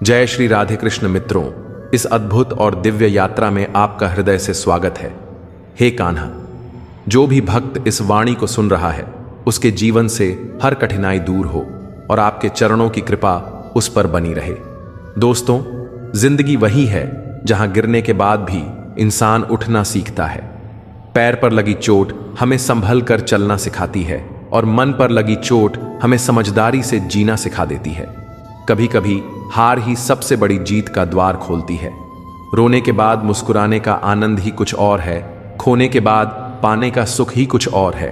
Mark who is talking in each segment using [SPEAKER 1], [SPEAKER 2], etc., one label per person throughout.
[SPEAKER 1] जय श्री राधे कृष्ण मित्रों, इस अद्भुत और दिव्य यात्रा में आपका हृदय से स्वागत है। हे कान्हा, जो भी भक्त इस वाणी को सुन रहा है उसके जीवन से हर कठिनाई दूर हो और आपके चरणों की कृपा उस पर बनी रहे। दोस्तों, जिंदगी वही है जहां गिरने के बाद भी इंसान उठना सीखता है। पैर पर लगी चोट हमें संभल कर चलना सिखाती है और मन पर लगी चोट हमें समझदारी से जीना सिखा देती है। कभी कभी हार ही सबसे बड़ी जीत का द्वार खोलती है। रोने के बाद मुस्कुराने का आनंद ही कुछ और है, खोने के बाद पाने का सुख ही कुछ और है।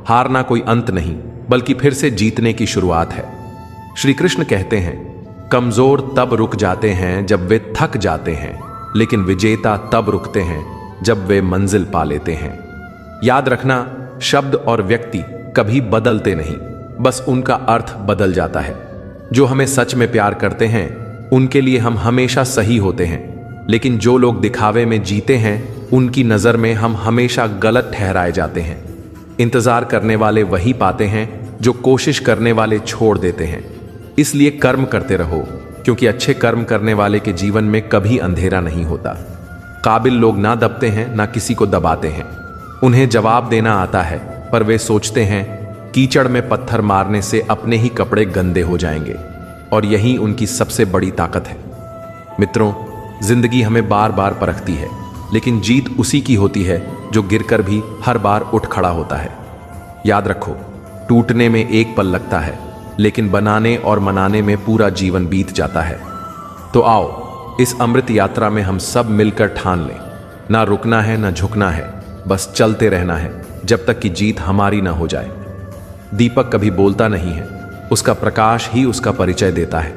[SPEAKER 1] हारना कोई अंत नहीं, बल्कि फिर से जीतने की शुरुआत है। श्री कृष्ण कहते हैं, कमजोर तब रुक जाते हैं जब वे थक जाते हैं, लेकिन विजेता तब रुकते हैं जब वे मंजिल पा लेते हैं। याद रखना, शब्द और व्यक्ति कभी बदलते नहीं, बस उनका अर्थ बदल जाता है। जो हमें सच में प्यार करते हैं उनके लिए हम हमेशा सही होते हैं, लेकिन जो लोग दिखावे में जीते हैं उनकी नजर में हम हमेशा गलत ठहराए जाते हैं। इंतजार करने वाले वही पाते हैं जो कोशिश करने वाले छोड़ देते हैं। इसलिए कर्म करते रहो, क्योंकि अच्छे कर्म करने वाले के जीवन में कभी अंधेरा नहीं होता। काबिल लोग ना दबते हैं, ना किसी को दबाते हैं। उन्हें जवाब देना आता है, पर वे सोचते हैं कीचड़ में पत्थर मारने से अपने ही कपड़े गंदे हो जाएंगे, और यही उनकी सबसे बड़ी ताकत है। मित्रों, जिंदगी हमें बार बार परखती है, लेकिन जीत उसी की होती है जो गिरकर भी हर बार उठ खड़ा होता है। याद रखो, टूटने में एक पल लगता है, लेकिन बनाने और मनाने में पूरा जीवन बीत जाता है। तो आओ, इस अमृत यात्रा में हम सब मिलकर ठान लें, ना रुकना है ना झुकना है, बस चलते रहना है जब तक कि जीत हमारी ना हो जाए। दीपक कभी बोलता नहीं है, उसका प्रकाश ही उसका परिचय देता है।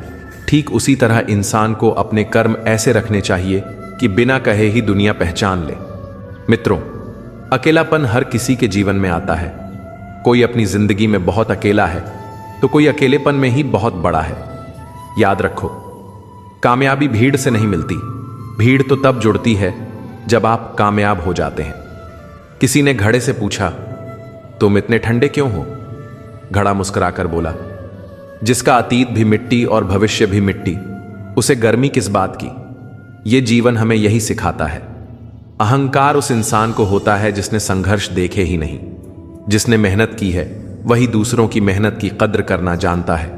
[SPEAKER 1] ठीक उसी तरह इंसान को अपने कर्म ऐसे रखने चाहिए कि बिना कहे ही दुनिया पहचान ले। मित्रों, अकेलापन हर किसी के जीवन में आता है। कोई अपनी जिंदगी में बहुत अकेला है, तो कोई अकेलेपन में ही बहुत बड़ा है। याद रखो, कामयाबी भीड़ से नहीं मिलती, भीड़ तो तब जुड़ती है जब आप कामयाब हो जाते हैं। किसी ने घड़े से पूछा, तुम इतने ठंडे क्यों हो? घड़ा मुस्कुराकर बोला, जिसका अतीत भी मिट्टी और भविष्य भी मिट्टी, उसे गर्मी किस बात की। ये जीवन हमें यही सिखाता है। अहंकार उस इंसान को होता है जिसने संघर्ष देखे ही नहीं। जिसने मेहनत की है वही दूसरों की मेहनत की कद्र करना जानता है।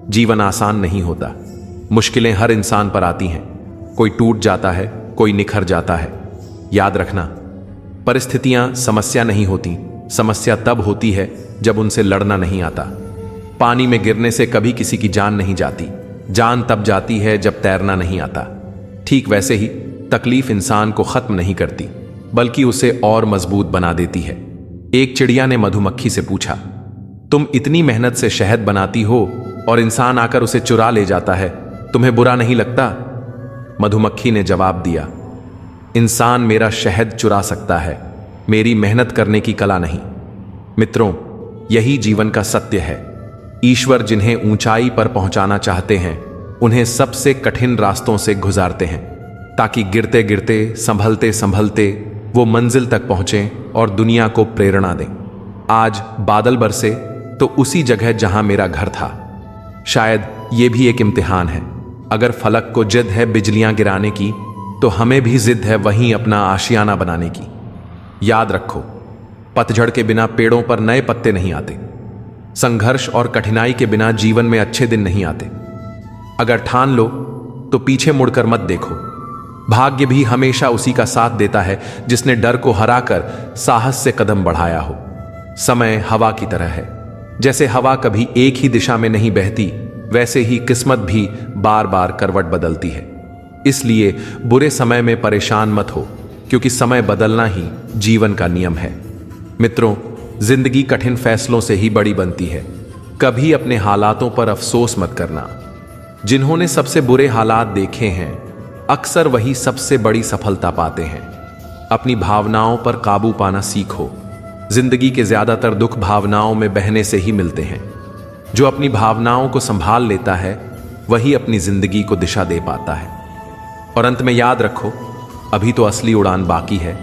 [SPEAKER 1] जीवन आसान नहीं होता, मुश्किलें हर इंसान पर आती हैं। कोई टूट जाता है, कोई निखर जाता है। याद रखना, परिस्थितियां समस्या नहीं होती, समस्या तब होती है जब उनसे लड़ना नहीं आता। पानी में गिरने से कभी किसी की जान नहीं जाती, जान तब जाती है जब तैरना नहीं आता। ठीक वैसे ही तकलीफ इंसान को खत्म नहीं करती, बल्कि उसे और मजबूत बना देती है। एक चिड़िया ने मधुमक्खी से पूछा, तुम इतनी मेहनत से शहद बनाती हो और इंसान आकर उसे चुरा ले जाता है, तुम्हें बुरा नहीं लगता? मधुमक्खी ने जवाब दिया, इंसान मेरा शहद चुरा सकता है, मेरी मेहनत करने की कला नहीं। मित्रों, यही जीवन का सत्य है। ईश्वर जिन्हें ऊंचाई पर पहुंचाना चाहते हैं उन्हें सबसे कठिन रास्तों से गुजारते हैं, ताकि गिरते गिरते संभलते संभलते वो मंजिल तक पहुंचें और दुनिया को प्रेरणा दें। आज बादल बरसे तो उसी जगह जहां मेरा घर था। शायद ये भी एक इम्तिहान है। अगर फलक को जिद है बिजलियां गिराने की, तो हमें भी जिद है वहीं अपना आशियाना बनाने की। याद रखो, पतझड़ के बिना पेड़ों पर नए पत्ते नहीं आते। संघर्ष और कठिनाई के बिना जीवन में अच्छे दिन नहीं आते। अगर ठान लो तो पीछे मुड़कर मत देखो। भाग्य भी हमेशा उसी का साथ देता है जिसने डर को हराकर साहस से कदम बढ़ाया हो। समय हवा की तरह है, जैसे हवा कभी एक ही दिशा में नहीं बहती, वैसे ही किस्मत भी बार बार करवट बदलती है। इसलिए बुरे समय में परेशान मत हो, क्योंकि समय बदलना ही जीवन का नियम है। मित्रों, जिंदगी कठिन फैसलों से ही बड़ी बनती है। कभी अपने हालातों पर अफसोस मत करना। जिन्होंने सबसे बुरे हालात देखे हैं अक्सर वही सबसे बड़ी सफलता पाते हैं। अपनी भावनाओं पर काबू पाना सीखो। जिंदगी के ज्यादातर दुख भावनाओं में बहने से ही मिलते हैं। जो अपनी भावनाओं को संभाल लेता है वही अपनी जिंदगी को दिशा दे पाता है। और अंत में याद रखो, अभी तो असली उड़ान बाकी है,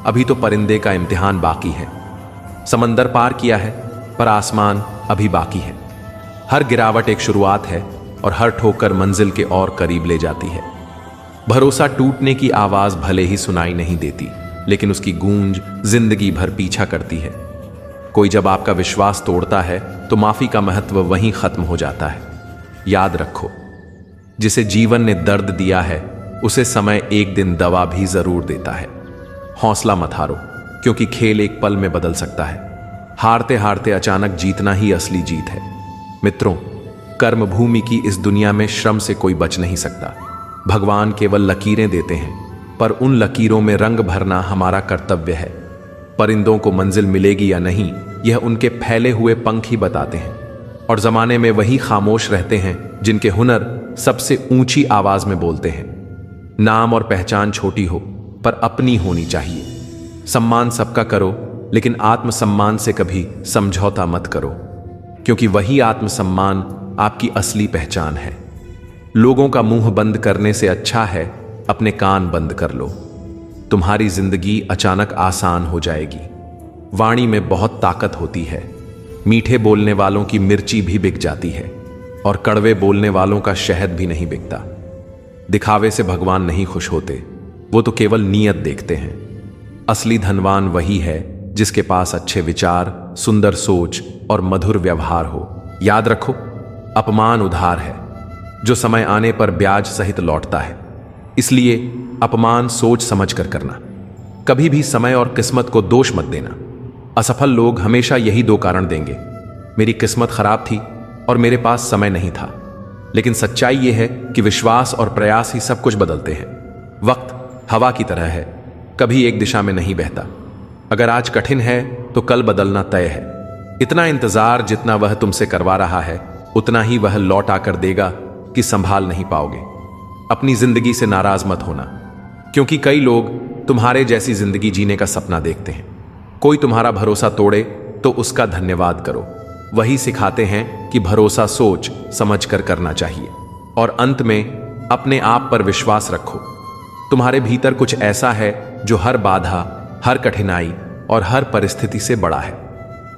[SPEAKER 1] अभी तो परिंदे का इम्तिहान बाकी है। समंदर पार किया है, पर आसमान अभी बाकी है। हर गिरावट एक शुरुआत है, और हर ठोकर मंजिल के और करीब ले जाती है। भरोसा टूटने की आवाज भले ही सुनाई नहीं देती, लेकिन उसकी गूंज जिंदगी भर पीछा करती है। कोई जब आपका विश्वास तोड़ता है तो माफी का महत्व वहीं खत्म हो जाता है। याद रखो, जिसे जीवन ने दर्द दिया है उसे समय एक दिन दवा भी जरूर देता है। हौसला मत हारो, क्योंकि खेल एक पल में बदल सकता है। हारते हारते अचानक जीतना ही असली जीत है। मित्रों, कर्म भूमि की इस दुनिया में श्रम से कोई बच नहीं सकता। भगवान केवल लकीरें देते हैं, पर उन लकीरों में रंग भरना हमारा कर्तव्य है। परिंदों को मंजिल मिलेगी या नहीं, यह उनके फैले हुए पंख ही बताते हैं। और जमाने में वही खामोश रहते हैं जिनके हुनर सबसे ऊंची आवाज में बोलते हैं। नाम और पहचान छोटी हो, पर अपनी होनी चाहिए। सम्मान सबका करो, लेकिन आत्मसम्मान से कभी समझौता मत करो, क्योंकि वही आत्मसम्मान आपकी असली पहचान है। लोगों का मुंह बंद करने से अच्छा है अपने कान बंद कर लो। तुम्हारी जिंदगी अचानक आसान हो जाएगी। वाणी में बहुत ताकत होती है। मीठे बोलने वालों की मिर्ची भी बिक जाती है, और कड़वे बोलने वालों का शहद भी नहीं बिकता। दिखावे से भगवान नहीं खुश होते, वो तो केवल नीयत देखते हैं। असली धनवान वही है जिसके पास अच्छे विचार, सुंदर सोच और मधुर व्यवहार हो। याद रखो, अपमान उधार है जो समय आने पर ब्याज सहित लौटता है। इसलिए अपमान सोच समझ कर करना। कभी भी समय और किस्मत को दोष मत देना। असफल लोग हमेशा यही दो कारण देंगे, मेरी किस्मत खराब थी और मेरे पास समय नहीं था। लेकिन सच्चाई यह है कि विश्वास और प्रयास ही सब कुछ बदलते हैं। वक्त हवा की तरह है, कभी एक दिशा में नहीं बहता। अगर आज कठिन है तो कल बदलना तय है। इतना इंतजार जितना वह तुमसे करवा रहा है, उतना ही वह लौट आकर देगा कि संभाल नहीं पाओगे। अपनी जिंदगी से नाराज मत होना, क्योंकि कई लोग तुम्हारे जैसी जिंदगी जीने का सपना देखते हैं। कोई तुम्हारा भरोसा तोड़े तो उसका धन्यवाद करो। वही सिखाते हैं कि भरोसा सोच समझ कर करना चाहिए। और अंत में अपने आप पर विश्वास रखो। तुम्हारे भीतर कुछ ऐसा है जो हर बाधा, हर कठिनाई और हर परिस्थिति से बड़ा है।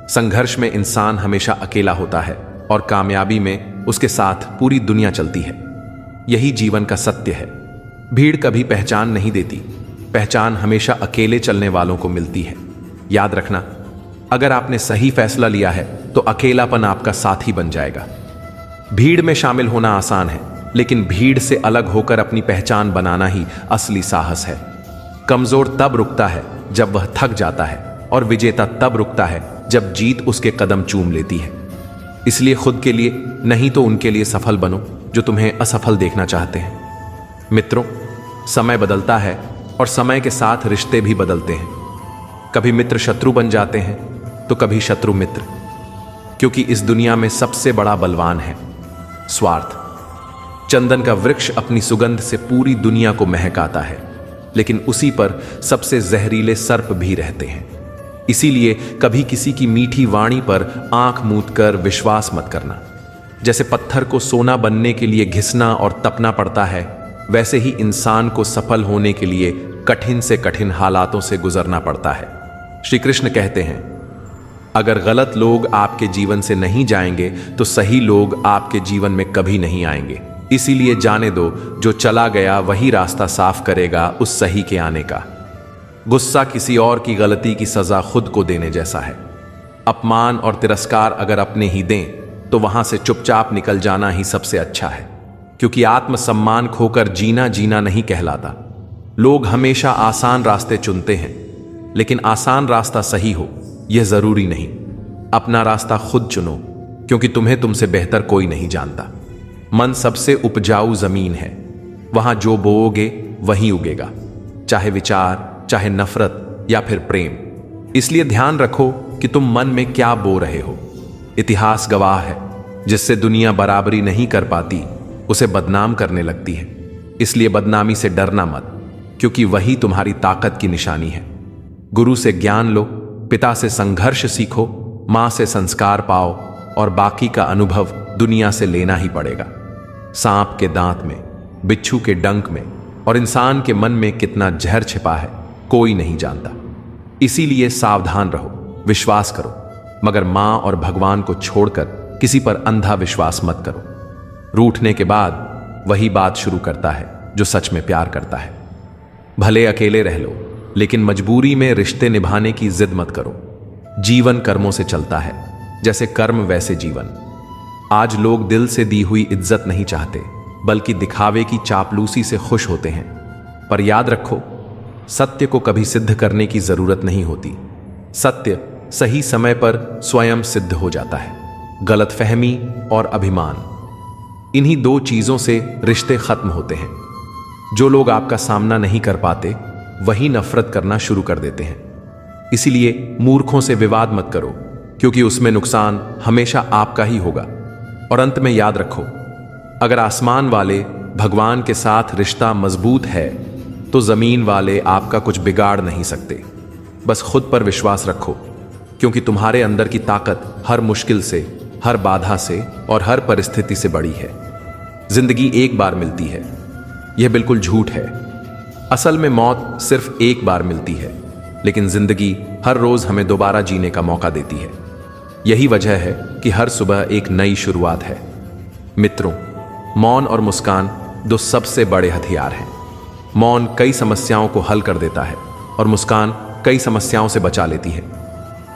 [SPEAKER 1] संघर्ष में इंसान हमेशा अकेला होता है, और कामयाबी में उसके साथ पूरी दुनिया चलती है। यही जीवन का सत्य है। भीड़ कभी पहचान नहीं देती, पहचान हमेशा अकेले चलने वालों को मिलती है। याद रखना, अगर आपने सही फैसला लिया है तो अकेलापन आपका साथी बन जाएगा। भीड़ में शामिल होना आसान है, लेकिन भीड़ से अलग होकर अपनी पहचान बनाना ही असली साहस है। कमजोर तब रुकता है जब वह थक जाता है, और विजेता तब रुकता है जब जीत उसके कदम चूम लेती है। इसलिए खुद के लिए नहीं तो उनके लिए सफल बनो जो तुम्हें असफल देखना चाहते हैं। मित्रों, समय बदलता है और समय के साथ रिश्ते भी बदलते हैं। कभी मित्र शत्रु बन जाते हैं तो कभी शत्रु मित्र, क्योंकि इस दुनिया में सबसे बड़ा बलवान है स्वार्थ। चंदन का वृक्ष अपनी सुगंध से पूरी दुनिया को महकाता है, लेकिन उसी पर सबसे जहरीले सर्प भी रहते हैं। इसीलिए कभी किसी की मीठी वाणी पर आंख मूंद कर विश्वास मत करना। जैसे पत्थर को सोना बनने के लिए घिसना और तपना पड़ता है, वैसे ही इंसान को सफल होने के लिए कठिन से कठिन हालातों से गुजरना पड़ता है। श्री कृष्ण कहते हैं, अगर गलत लोग आपके जीवन से नहीं जाएंगे तो सही लोग आपके जीवन में कभी नहीं आएंगे। इसीलिए जाने दो, जो चला गया वही रास्ता साफ करेगा उस सही के आने का। गुस्सा किसी और की गलती की सजा खुद को देने जैसा है। अपमान और तिरस्कार अगर अपने ही दें तो वहां से चुपचाप निकल जाना ही सबसे अच्छा है, क्योंकि आत्मसम्मान खोकर जीना जीना नहीं कहलाता। लोग हमेशा आसान रास्ते चुनते हैं, लेकिन आसान रास्ता सही हो यह जरूरी नहीं। अपना रास्ता खुद चुनो, क्योंकि तुम्हें तुमसे बेहतर कोई नहीं जानता। मन सबसे उपजाऊ जमीन है, वहां जो बोओगे वहीं उगेगा, चाहे विचार, चाहे नफरत या फिर प्रेम। इसलिए ध्यान रखो कि तुम मन में क्या बो रहे हो। इतिहास गवाह है, जिससे दुनिया बराबरी नहीं कर पाती उसे बदनाम करने लगती है। इसलिए बदनामी से डरना मत, क्योंकि वही तुम्हारी ताकत की निशानी है। गुरु से ज्ञान लो, पिता से संघर्ष सीखो, मां से संस्कार पाओ, और बाकी का अनुभव दुनिया से लेना ही पड़ेगा। सांप के दांत में, बिच्छू के डंक में और इंसान के मन में कितना जहर छिपा है कोई नहीं जानता। इसीलिए सावधान रहो, विश्वास करो, मगर मां और भगवान को छोड़कर किसी पर अंधा विश्वास मत करो। रूठने के बाद वही बात शुरू करता है जो सच में प्यार करता है। भले अकेले रह लो, लेकिन मजबूरी में रिश्ते निभाने की जिद मत करो। जीवन कर्मों से चलता है, जैसे कर्म वैसे जीवन। आज लोग दिल से दी हुई इज्जत नहीं चाहते, बल्कि दिखावे की चापलूसी से खुश होते हैं। पर याद रखो, सत्य को कभी सिद्ध करने की जरूरत नहीं होती। सत्य सही समय पर स्वयं सिद्ध हो जाता है। गलतफहमी और अभिमान, इन्हीं दो चीजों से रिश्ते खत्म होते हैं। जो लोग आपका सामना नहीं कर पाते, वही नफरत करना शुरू कर देते हैं। इसीलिए मूर्खों से विवाद मत करो, क्योंकि उसमें नुकसान हमेशा आपका ही होगा। और अंत में याद रखो, अगर आसमान वाले भगवान के साथ रिश्ता मजबूत है, तो जमीन वाले आपका कुछ बिगाड़ नहीं सकते। बस खुद पर विश्वास रखो, क्योंकि तुम्हारे अंदर की ताकत हर मुश्किल से, हर बाधा से और हर परिस्थिति से बड़ी है। जिंदगी एक बार मिलती है, यह बिल्कुल झूठ है। असल में मौत सिर्फ एक बार मिलती है, लेकिन जिंदगी हर रोज हमें दोबारा जीने का मौका देती है। यही वजह है कि हर सुबह एक नई शुरुआत है। मित्रों, मौन और मुस्कान दो सबसे बड़े हथियार हैं। मौन कई समस्याओं को हल कर देता है और मुस्कान कई समस्याओं से बचा लेती है।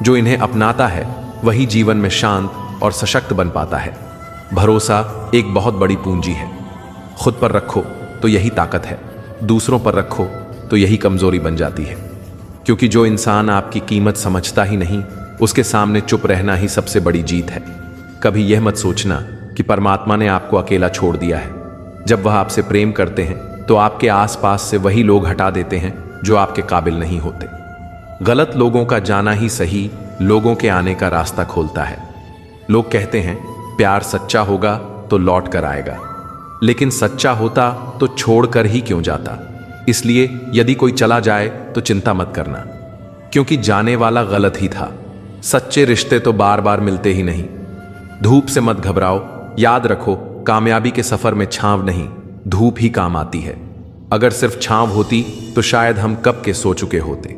[SPEAKER 1] जो इन्हें अपनाता है, वही जीवन में शांत और सशक्त बन पाता है। भरोसा एक बहुत बड़ी पूंजी है। खुद पर रखो तो यही ताकत है, दूसरों पर रखो तो यही कमजोरी बन जाती है। क्योंकि जो इंसान आपकी कीमत समझता ही नहीं, उसके सामने चुप रहना ही सबसे बड़ी जीत है। कभी यह मत सोचना कि परमात्मा ने आपको अकेला छोड़ दिया है। जब वह आपसे प्रेम करते हैं, तो आपके आसपास से वही लोग हटा देते हैं जो आपके काबिल नहीं होते। गलत लोगों का जाना ही सही लोगों के आने का रास्ता खोलता है। लोग कहते हैं प्यार सच्चा होगा तो लौट कर आएगा, लेकिन सच्चा होता तो छोड़कर ही क्यों जाता। इसलिए यदि कोई चला जाए तो चिंता मत करना, क्योंकि जाने वाला गलत ही था। सच्चे रिश्ते तो बार बार मिलते ही नहीं। धूप से मत घबराओ, याद रखो, कामयाबी के सफर में छांव नहीं, धूप ही काम आती है। अगर सिर्फ छांव होती तो शायद हम कब के सो चुके होते।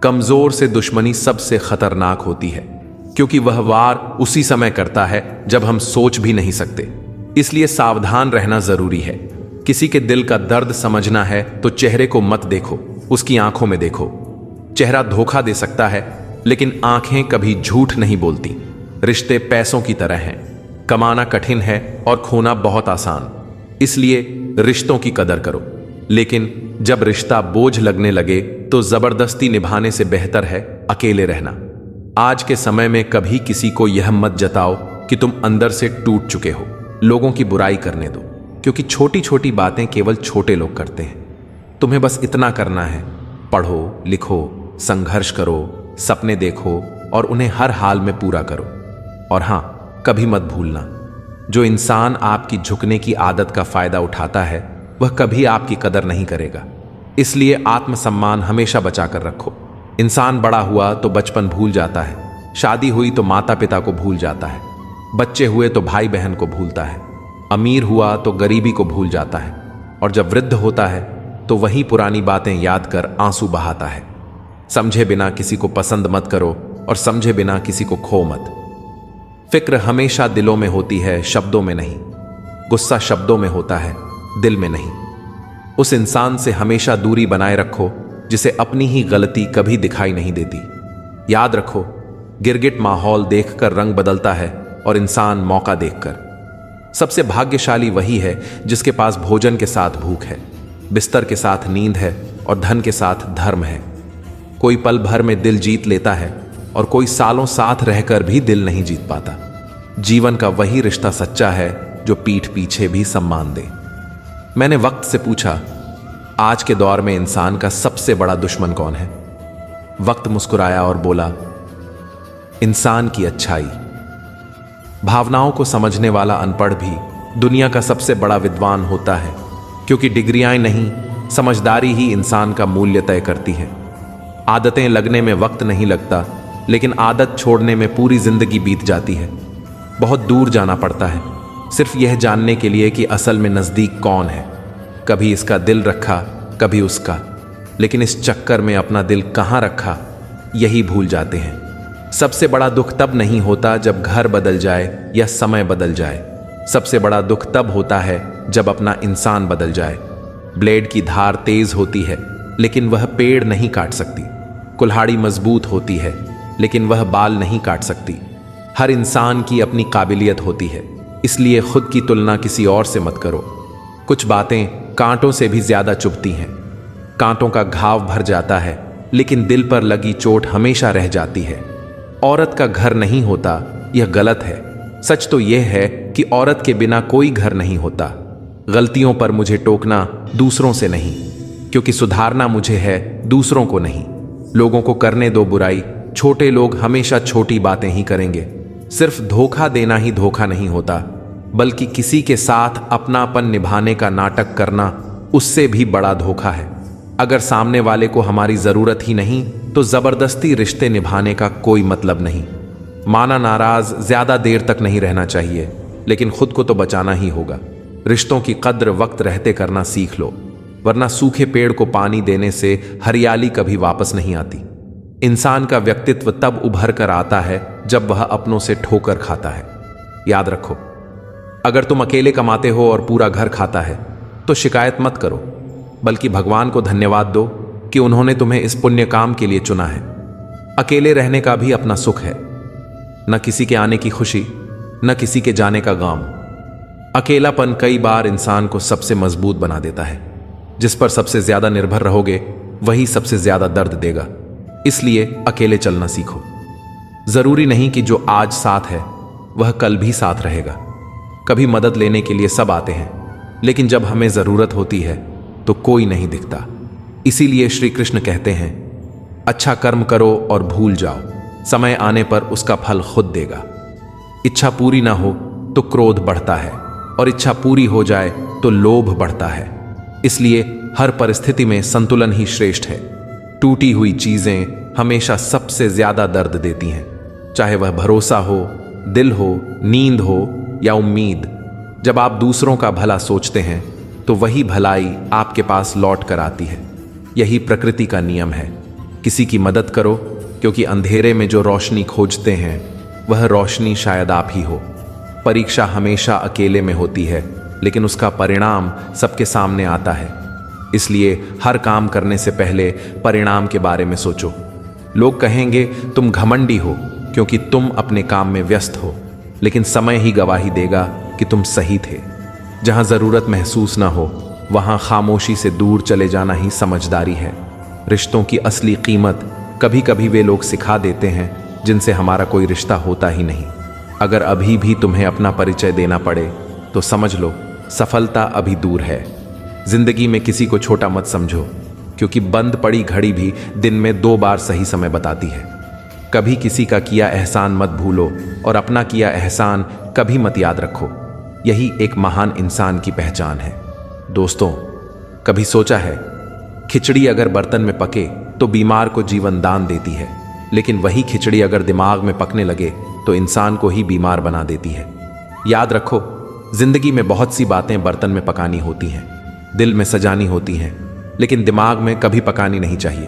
[SPEAKER 1] कमजोर से दुश्मनी सबसे खतरनाक होती है, क्योंकि वह वार उसी समय करता है जब हम सोच भी नहीं सकते। इसलिए सावधान रहना जरूरी है। किसी के दिल का दर्द समझना है तो चेहरे को मत देखो, उसकी आंखों में देखो। चेहरा धोखा दे सकता है, लेकिन आंखें कभी झूठ नहीं बोलती। रिश्ते पैसों की तरह हैं, कमाना कठिन है और खोना बहुत आसान। इसलिए रिश्तों की कदर करो, लेकिन जब रिश्ता बोझ लगने लगे तो जबरदस्ती निभाने से बेहतर है अकेले रहना। आज के समय में कभी किसी को यह मत जताओ कि तुम अंदर से टूट चुके हो। लोगों की बुराई करने दो, क्योंकि छोटी छोटी बातें केवल छोटे लोग करते हैं। तुम्हें बस इतना करना है, पढ़ो, लिखो, संघर्ष करो, सपने देखो और उन्हें हर हाल में पूरा करो। और हां, कभी मत भूलना, जो इंसान आपकी झुकने की आदत का फायदा उठाता है, वह कभी आपकी कदर नहीं करेगा। इसलिए आत्मसम्मान हमेशा बचा कर रखो। इंसान बड़ा हुआ तो बचपन भूल जाता है, शादी हुई तो माता पिता को भूल जाता है, बच्चे हुए तो भाई बहन को भूलता है, अमीर हुआ तो गरीबी को भूल जाता है, और जब वृद्ध होता है तो वही पुरानी बातें याद कर आंसू बहाता है। समझे बिना किसी को पसंद मत करो और समझे बिना किसी को खो मत। फिक्र हमेशा दिलों में होती है, शब्दों में नहीं। गुस्सा शब्दों में होता है, दिल में नहीं। उस इंसान से हमेशा दूरी बनाए रखो जिसे अपनी ही गलती कभी दिखाई नहीं देती। याद रखो, गिरगिट माहौल देखकर रंग बदलता है और इंसान मौका देखकर। सबसे भाग्यशाली वही है जिसके पास भोजन के साथ भूख है, बिस्तर के साथ नींद है और धन के साथ धर्म है। कोई पल भर में दिल जीत लेता है और कोई सालों साथ रहकर भी दिल नहीं जीत पाता। जीवन का वही रिश्ता सच्चा है जो पीठ पीछे भी सम्मान दे। मैंने वक्त से पूछा, आज के दौर में इंसान का सबसे बड़ा दुश्मन कौन है? वक्त मुस्कुराया और बोला, इंसान की अच्छाई। भावनाओं को समझने वाला अनपढ़ भी दुनिया का सबसे बड़ा विद्वान होता है, क्योंकि डिग्रियां नहीं, समझदारी ही इंसान का मूल्य तय करती है। आदतें लगने में वक्त नहीं लगता, लेकिन आदत छोड़ने में पूरी जिंदगी बीत जाती है। बहुत दूर जाना पड़ता है सिर्फ यह जानने के लिए कि असल में नजदीक कौन है। कभी इसका दिल रखा, कभी उसका, लेकिन इस चक्कर में अपना दिल कहाँ रखा यही भूल जाते हैं। सबसे बड़ा दुख तब नहीं होता जब घर बदल जाए या समय बदल जाए, सबसे बड़ा दुख तब होता है जब अपना इंसान बदल जाए। ब्लेड की धार तेज होती है लेकिन वह पेड़ नहीं काट सकती। कुल्हाड़ी मजबूत होती है लेकिन वह बाल नहीं काट सकती। हर इंसान की अपनी काबिलियत होती है, इसलिए खुद की तुलना किसी और से मत करो। कुछ बातें कांटों से भी ज्यादा चुभती हैं। कांटों का घाव भर जाता है लेकिन दिल पर लगी चोट हमेशा रह जाती है। औरत का घर नहीं होता, यह गलत है। सच तो यह है कि औरत के बिना कोई घर नहीं होता। गलतियों पर मुझे टोकना दूसरों से नहीं, क्योंकि सुधारना मुझे है, दूसरों को नहीं। लोगों को करने दो बुराई। छोटे लोग हमेशा छोटी बातें ही करेंगे। सिर्फ धोखा देना ही धोखा नहीं होता, बल्कि किसी के साथ अपनापन निभाने का नाटक करना उससे भी बड़ा धोखा है। अगर सामने वाले को हमारी जरूरत ही नहीं तो जबरदस्ती रिश्ते निभाने का कोई मतलब नहीं। माना नाराज ज्यादा देर तक नहीं रहना चाहिए, लेकिन खुद को तो बचाना ही होगा। रिश्तों की कद्र वक्त रहते करना सीख लो, वरना सूखे पेड़ को पानी देने से हरियाली कभी वापस नहीं आती। इंसान का व्यक्तित्व तब उभर कर आता है जब वह अपनों से ठोकर खाता है। याद रखो, अगर तुम अकेले कमाते हो और पूरा घर खाता है तो शिकायत मत करो, बल्कि भगवान को धन्यवाद दो कि उन्होंने तुम्हें इस पुण्य काम के लिए चुना है। अकेले रहने का भी अपना सुख है, न किसी के आने की खुशी, न किसी के जाने का गम। अकेलापन कई बार इंसान को सबसे मजबूत बना देता है। जिस पर सबसे ज्यादा निर्भर रहोगे वही सबसे ज्यादा दर्द देगा। इसलिए अकेले चलना सीखो। जरूरी नहीं कि जो आज साथ है वह कल भी साथ रहेगा। कभी मदद लेने के लिए सब आते हैं, लेकिन जब हमें जरूरत होती है तो कोई नहीं दिखता। इसीलिए श्री कृष्ण कहते हैं, अच्छा कर्म करो और भूल जाओ, समय आने पर उसका फल खुद देगा। इच्छा पूरी ना हो तो क्रोध बढ़ता है, और इच्छा पूरी हो जाए तो लोभ बढ़ता है। इसलिए हर परिस्थिति में संतुलन ही श्रेष्ठ है। टूटी हुई चीजें हमेशा सबसे ज्यादा दर्द देती हैं, चाहे वह भरोसा हो, दिल हो, नींद हो या उम्मीद। जब आप दूसरों का भला सोचते हैं तो वही भलाई आपके पास लौट कर आती है। यही प्रकृति का नियम है। किसी की मदद करो, क्योंकि अंधेरे में जो रोशनी खोजते हैं वह रोशनी शायद आप ही हो। परीक्षा हमेशा अकेले में होती है, लेकिन उसका परिणाम सबके सामने आता है। इसलिए हर काम करने से पहले परिणाम के बारे में सोचो। लोग कहेंगे तुम घमंडी हो क्योंकि तुम अपने काम में व्यस्त हो, लेकिन समय ही गवाही देगा कि तुम सही थे। जहां जरूरत महसूस ना हो वहां खामोशी से दूर चले जाना ही समझदारी है। रिश्तों की असली कीमत कभी कभी वे लोग सिखा देते हैं जिनसे हमारा कोई रिश्ता होता ही नहीं। अगर अभी भी तुम्हें अपना परिचय देना पड़े तो समझ लो सफलता अभी दूर है। जिंदगी में किसी को छोटा मत समझो, क्योंकि बंद पड़ी घड़ी भी दिन में 2 बार सही समय बताती है। कभी किसी का किया एहसान मत भूलो और अपना किया एहसान कभी मत याद रखो। यही एक महान इंसान की पहचान है। दोस्तों, कभी सोचा है, खिचड़ी अगर बर्तन में पके तो बीमार को जीवन दान देती है, लेकिन वही खिचड़ी अगर दिमाग में पकने लगे तो इंसान को ही बीमार बना देती है। याद रखो, जिंदगी में बहुत सी बातें बर्तन में पकानी होती हैं, दिल में सजानी होती हैं, लेकिन दिमाग में कभी पकानी नहीं चाहिए,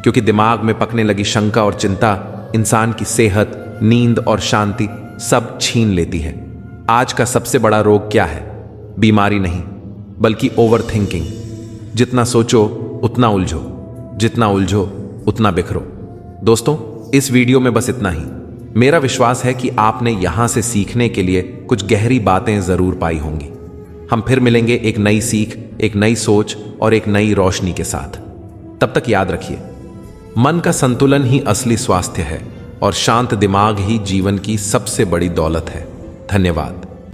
[SPEAKER 1] क्योंकि दिमाग में पकने लगी शंका और चिंता इंसान की सेहत, नींद और शांति सब छीन लेती है। आज का सबसे बड़ा रोग क्या है? बीमारी नहीं, बल्कि ओवर थिंकिंग। जितना सोचो उतना उलझो, जितना उलझो उतना बिखरो। दोस्तों, इस वीडियो में बस इतना ही। मेरा विश्वास है कि आपने यहां से सीखने के लिए कुछ गहरी बातें जरूर पाई होंगी। हम फिर मिलेंगे एक नई सीख, एक नई सोच और एक नई रोशनी के साथ। तब तक याद रखिए, मन का संतुलन ही असली स्वास्थ्य है और शांत दिमाग ही जीवन की सबसे बड़ी दौलत है। धन्यवाद।